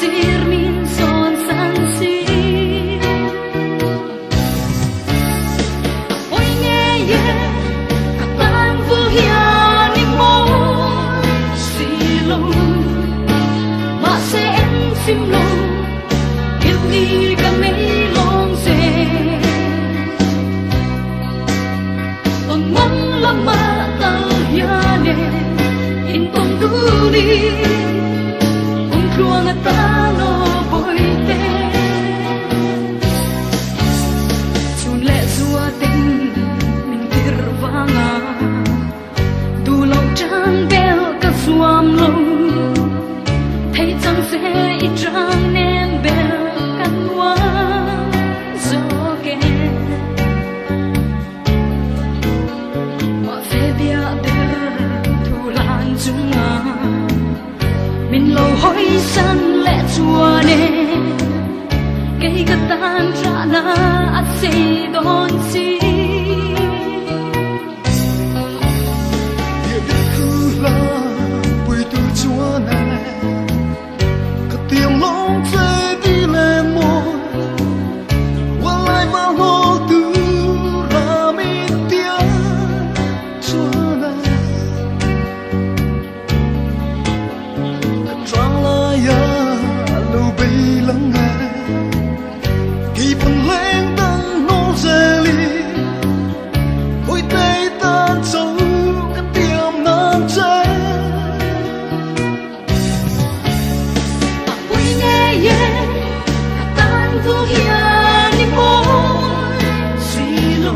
sir min son san si ôi nghe ye tan vu hiền ni mo si lo mà sẽ em sim lo yêu đi cả mấy long xe còn mong lắm mà ta hiền in tông tu đi luang ta lo bồi te chun le zua tình mình tir vanga du lâu trang bel ka suam lo thấy chẳng sẽ ít trang nem bel kan wa zo ke ma fe bia der tu lan junga mình lâu hỏi san lẽ chua nè cây cái tan ra na ắt sẽ đón si địa biết khứ la bùi từ chua nè cái tiếng lóng phê đi lên môi qua lại mà hồ từ ra mi tiếng chua nè lắng nghe khi phần lên tăng nô dê ly ôi tay tan sâu cái tiềm nan trái ôi nghe ye tan vu hiền ni môi suy lu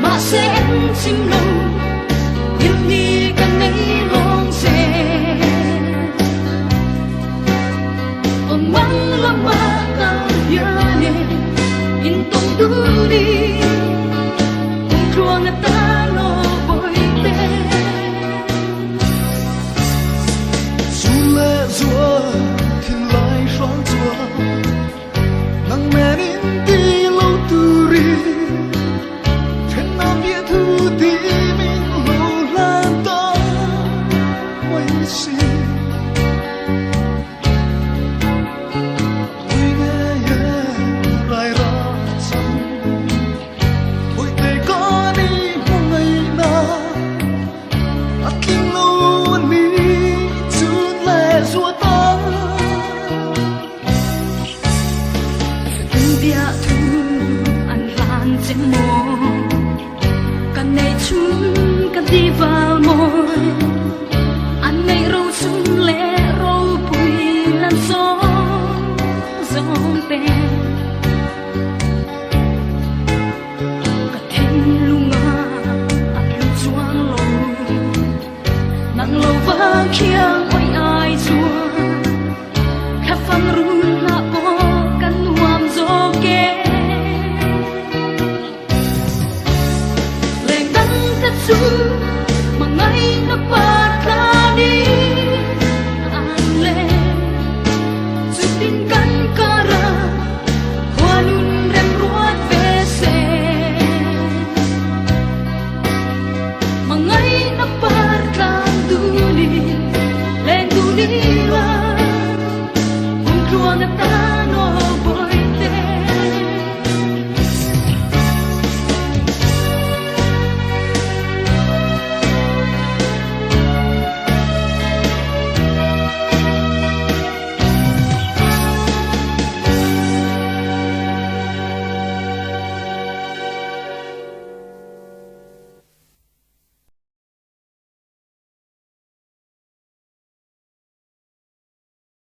mà sẽ em chim lâu